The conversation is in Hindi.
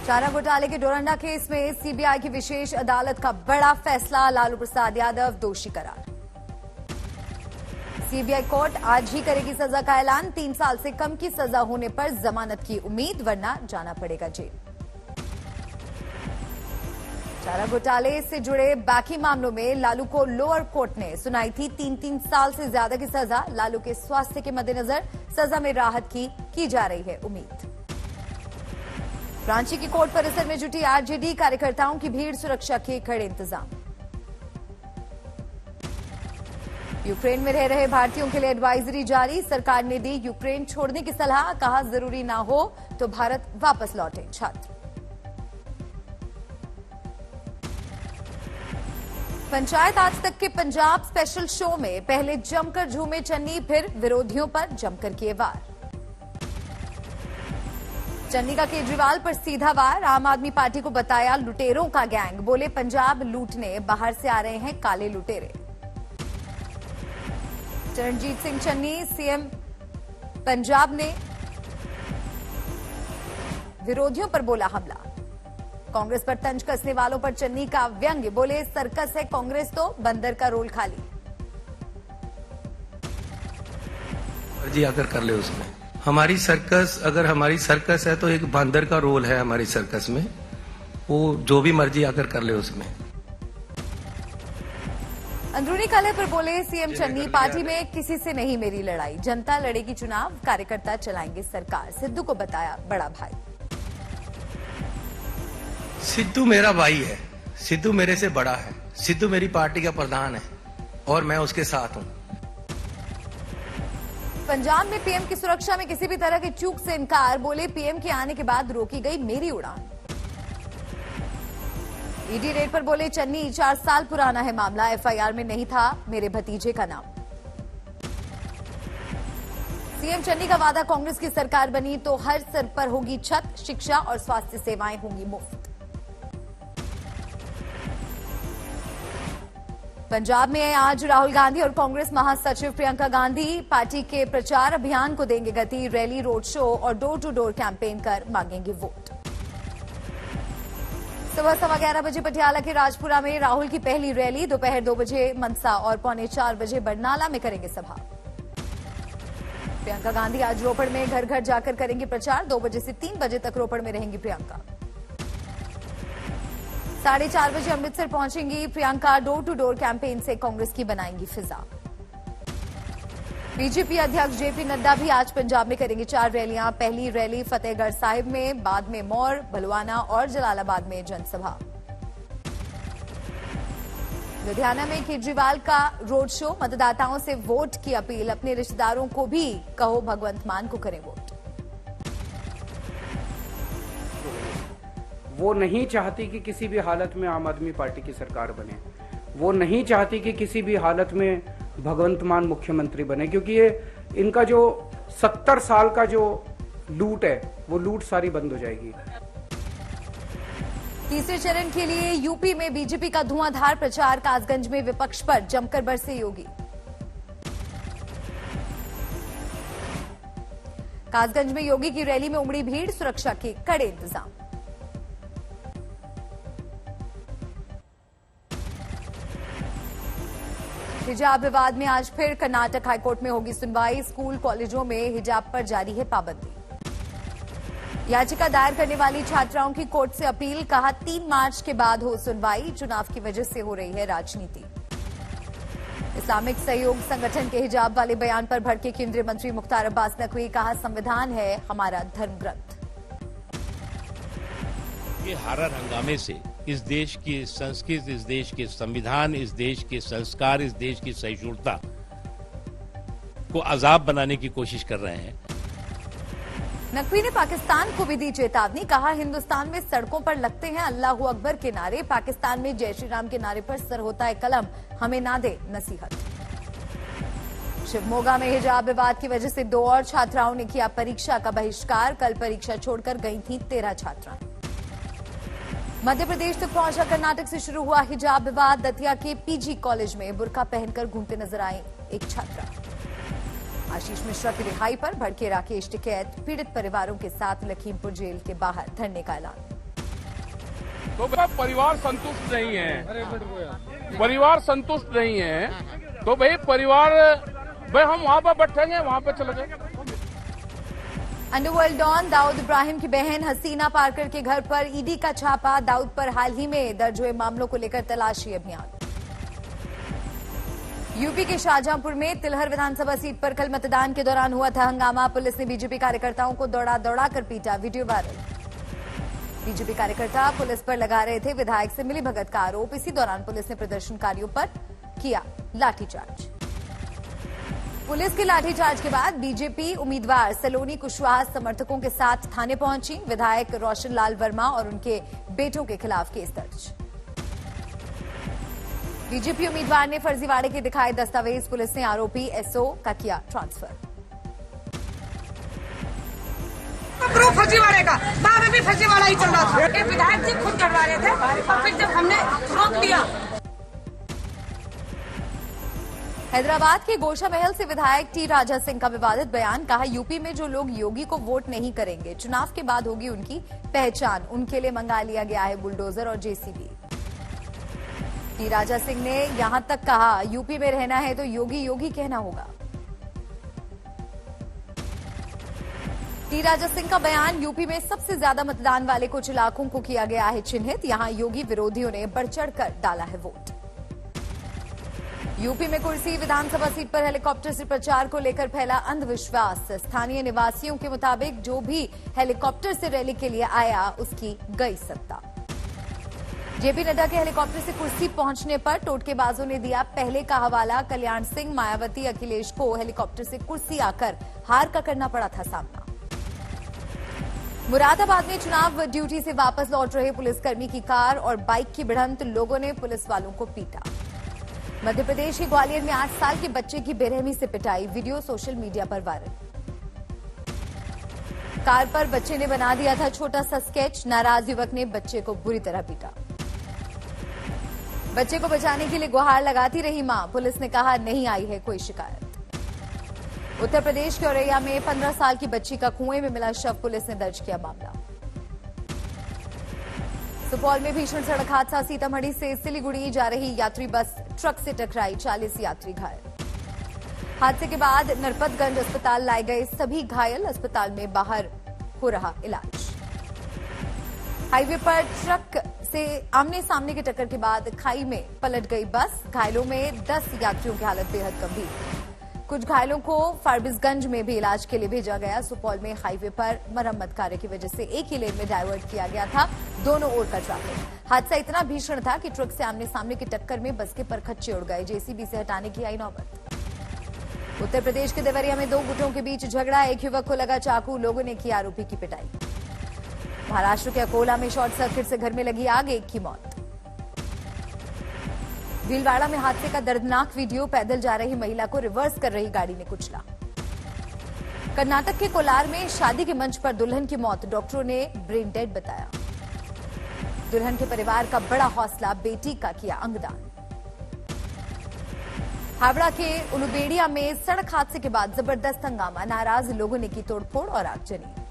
चारा घोटाले के डोरंडा केस में सीबीआई की विशेष अदालत का बड़ा फैसला, लालू प्रसाद यादव दोषी करार। सीबीआई कोर्ट आज ही करेगी सजा का ऐलान, 3 साल से कम की सजा होने पर जमानत की उम्मीद, वरना जाना पड़ेगा जेल। चारा घोटाले से जुड़े बाकी मामलों में लालू को लोअर कोर्ट ने सुनाई थी 3 साल से ज्यादा की सजा। लालू के स्वास्थ्य के मद्देनजर सजा में राहत की जा रही है उम्मीद। रांची की कोर्ट परिसर में जुटी आरजेडी कार्यकर्ताओं की भीड़, सुरक्षा के कड़े इंतजाम। यूक्रेन में रह रहे भारतीयों के लिए एडवाइजरी जारी, सरकार ने दी यूक्रेन छोड़ने की सलाह, कहा जरूरी ना हो तो भारत वापस लौटे छात्र। पंचायत आज तक के पंजाब स्पेशल शो में पहले जमकर झूमे चन्नी, फिर विरोधियों पर जमकर किए वार। चन्नी का केजरीवाल पर सीधा वार, आम आदमी पार्टी को बताया लुटेरों का गैंग, बोले पंजाब लूटने बाहर से आ रहे हैं काले लुटेरे। चरणजीत सिंह चन्नी, सीएम पंजाब ने विरोधियों पर बोला हमला। कांग्रेस पर तंज कसने वालों पर चन्नी का व्यंग्य, बोले सर्कस है कांग्रेस तो बंदर का रोल खाली। मर्जी आकर कर ले उसमें हमारी सर्कस, अगर हमारी सर्कस है तो एक बंदर का रोल है हमारी सर्कस में, वो जो भी मर्जी आकर कर ले उसमें। अंदरूनी कलह पर बोले सीएम चन्नी, पार्टी में किसी से नहीं मेरी लड़ाई, जनता लड़ेगी चुनाव, कार्यकर्ता चलाएंगे सरकार। सिद्धू को बताया बड़ा भाई। सिद्धू मेरा भाई है, सिद्धू मेरे से बड़ा है, सिद्धू मेरी पार्टी का प्रधान है और मैं उसके साथ हूं। पंजाब में पीएम की सुरक्षा में किसी भी तरह की चूक से इनकार, बोले पीएम के आने के बाद रोकी गई मेरी उड़ान। ईडी रेड पर बोले चन्नी, 4 साल पुराना है मामला, एफआईआर में नहीं था मेरे भतीजे का नाम। सीएम चन्नी का वादा, कांग्रेस की सरकार बनी तो हर स्तर पर होगी छत, शिक्षा और स्वास्थ्य सेवाएं होंगी मुफ्त। पंजाब में आज राहुल गांधी और कांग्रेस महासचिव प्रियंका गांधी पार्टी के प्रचार अभियान को देंगे गति, रैली, रोड शो और डोर टू डोर कैंपेन कर मांगेंगे वोट। सुबह 11:15 बजे पटियाला के राजपुरा में राहुल की पहली रैली, दोपहर 2 बजे मनसा और 3:45 बजे बरनाला में करेंगे सभा। प्रियंका गांधी आज रोपड़ में घर घर जाकर करेंगी प्रचार, 2 बजे से 3 बजे तक रोपड़ में रहेंगी प्रियंका। 4:30 बजे अमृतसर पहुंचेंगी Priyanka, door to door campaign से कांग्रेस की बनाएंगी फिजा। बीजेपी अध्यक्ष जेपी नड्डा भी आज पंजाब में करेंगे 4 रैलियां, पहली रैली फतेहगढ़ साहिब में, बाद में मौर, भलवाना और जलालाबाद में जनसभा। लुधियाना में केजरीवाल का रोड शो, मतदाताओं से वोट की अपील, अपने रिश्तेदारों को भी कहो भगवंत मान को करें वोट। वो नहीं चाहती कि किसी भी हालत में आम आदमी पार्टी की सरकार बने, वो नहीं चाहती कि किसी भी हालत में भगवंत मान मुख्यमंत्री बने, क्योंकि ये इनका जो 70 साल का जो लूट है वो लूट सारी बंद हो जाएगी। तीसरे चरण के लिए यूपी में बीजेपी का धुआंधार प्रचार, कासगंज में विपक्ष पर जमकर बरसे योगी। कासगंज में योगी की रैली में उमड़ी भीड़, सुरक्षा के कड़े इंतजाम। हिजाब विवाद में आज फिर कर्नाटक हाईकोर्ट में होगी सुनवाई, स्कूल कॉलेजों में हिजाब पर जारी है पाबंदी। याचिका दायर करने वाली छात्राओं की कोर्ट से अपील, कहा 3 मार्च के बाद हो सुनवाई, चुनाव की वजह से हो रही है राजनीति। इस्लामिक सहयोग संगठन के हिजाब वाले बयान पर भड़के केंद्रीय मंत्री मुख्तार अब्बास नकवी, कहा संविधान है हमारा धर्म ग्रंथ। ये हर हंगामे से इस देश की संस्कृति, इस देश के संविधान, इस देश के संस्कार, इस देश की सहिष्णुता को अजाब बनाने की कोशिश कर रहे हैं। नकवी ने पाकिस्तान को भी दी चेतावनी, कहा हिंदुस्तान में सड़कों पर लगते हैं अल्लाहू अकबर के नारे, पाकिस्तान में जय श्री राम के नारे पर सर होता है कलम, हमें ना दे नसीहत। शिवमोगा में हिजाब विवाद की वजह से 2 और छात्राओं ने किया परीक्षा का बहिष्कार, कल परीक्षा छोड़कर गई थी 13 छात्राएं। मध्य प्रदेश तक पहुंचा कर्नाटक से शुरू हुआ हिजाब विवाद, दतिया के पीजी कॉलेज में बुर्का पहनकर घूमते नजर आई एक छात्रा। आशीष मिश्रा की रिहाई पर भड़के राकेश टिकैत, पीड़ित परिवारों के साथ लखीमपुर जेल के बाहर धरने का ऐलान। तो परिवार संतुष्ट नहीं है, परिवार संतुष्ट नहीं है, तो भाई हम वहाँ पर बैठेंगे, वहाँ पे चले जाएंगे। अंडरवर्ल्ड डॉन दाऊद इब्राहिम की बहन हसीना पारकर के घर पर ईडी का छापा। दाऊद पर हाल ही में दर्ज हुए मामलों को लेकर तलाशी अभियान। यूपी के शाहजहांपुर में तिलहर विधानसभा सीट पर कल मतदान के दौरान हुआ था हंगामा। पुलिस ने बीजेपी कार्यकर्ताओं को दौड़ा कर पीटा, वीडियो वायरल। बीजेपी कार्यकर्ता पुलिस पर लगा रहे थे विधायक से मिलीभगत का आरोप। इसी दौरान पुलिस ने प्रदर्शनकारियों पर किया लाठीचार्ज। पुलिस के लाठीचार्ज के बाद बीजेपी उम्मीदवार सलोनी कुशवाहा समर्थकों के साथ थाने पहुंची। विधायक रोशन लाल वर्मा और उनके बेटों के खिलाफ केस दर्ज। बीजेपी उम्मीदवार ने फर्जीवाड़े के दिखाए दस्तावेज। पुलिस ने आरोपी एसओ का किया ट्रांसफर। प्रूफ फर्जीवाड़े का, वहाँ पे भी फर्जीवाड़ा ही चल रहा था। एक विधायक जी खुद करवा रहे थे और फिर जब हमने रोक दिया। हैदराबाद के गोशा महल से विधायक टी राजा सिंह का विवादित बयान। कहा, यूपी में जो लोग योगी को वोट नहीं करेंगे, चुनाव के बाद होगी उनकी पहचान। उनके लिए मंगा लिया गया है बुलडोजर और जेसीबी। टी राजा सिंह ने यहां तक कहा, यूपी में रहना है तो योगी योगी कहना होगा। टी राजा सिंह का बयान। यूपी में सबसे ज्यादा मतदान वाले कुछ इलाकों को किया गया है चिन्हित। यहां योगी विरोधियों ने बढ़ चढ़कर डाला है वोट। यूपी में कुर्सी विधानसभा सीट पर हेलीकॉप्टर से प्रचार को लेकर फैला अंधविश्वास। स्थानीय निवासियों के मुताबिक जो भी हेलीकॉप्टर से रैली के लिए आया उसकी गई सत्ता। जेपी नड्डा के हेलीकॉप्टर से कुर्सी पहुंचने पर टोटकेबाजों ने दिया पहले का हवाला। कल्याण सिंह, मायावती, अखिलेश को हेलीकॉप्टर से कुर्सी आकर हार का करना पड़ा था सामना। मुरादाबाद में चुनाव ड्यूटी से वापस लौट रहे पुलिसकर्मी की कार और बाइक की भिड़ंत, लोगों ने पुलिस वालों को पीटा। मध्य प्रदेश के ग्वालियर में 8 साल के बच्चे की बेरहमी से पिटाई, वीडियो सोशल मीडिया पर वायरल। कार पर बच्चे ने बना दिया था छोटा सा स्केच। नाराज युवक ने बच्चे को बुरी तरह पीटा। बच्चे को बचाने के लिए गुहार लगाती रही मां। पुलिस ने कहा, नहीं आई है कोई शिकायत। उत्तर प्रदेश के औरैया में 15 साल की बच्ची का कुएं में मिला शव। पुलिस ने दर्ज किया मामला। सुपौल में भीषण सड़क हादसा। सीतामढ़ी से सिलीगुड़ी जा रही यात्री बस ट्रक से टकराई, 40 यात्री घायल। हादसे के बाद नरपतगंज अस्पताल लाए गए सभी घायल। अस्पताल में बाहर हो रहा इलाज। हाईवे पर ट्रक से आमने सामने की टक्कर के बाद खाई में पलट गई बस। घायलों में 10 यात्रियों की हालत बेहद गंभीर। कुछ घायलों को फारबिसगंज में भी इलाज के लिए भेजा गया। सुपौल में हाईवे पर मरम्मत कार्य की वजह से एक ही लेन में डायवर्ट किया गया था दोनों ओर का ट्रैफिक। हादसा इतना भीषण था कि ट्रक से आमने सामने की टक्कर में बस के परखच्चे उड़ गए। जेसीबी से हटाने की आई नौबत। उत्तर प्रदेश के देवरिया में 2 गुटों के बीच झगड़ा। एक युवक को लगा चाकू, लोगों ने की आरोपी की पिटाई। महाराष्ट्र के अकोला में शॉर्ट सर्किट से घर में लगी आग, एक की मौत। भीलवाड़ा में हादसे का दर्दनाक वीडियो। पैदल जा रही महिला को रिवर्स कर रही गाड़ी ने कुचला। कर्नाटक के कोलार में शादी के मंच पर दुल्हन की मौत, डॉक्टरों ने ब्रेन डेड बताया। दुल्हन के परिवार का बड़ा हौसला, बेटी का किया अंगदान। हावड़ा के उलुबेड़िया में सड़क हादसे के बाद जबरदस्त हंगामा। नाराज लोगों ने की तोड़फोड़ और आगजनी।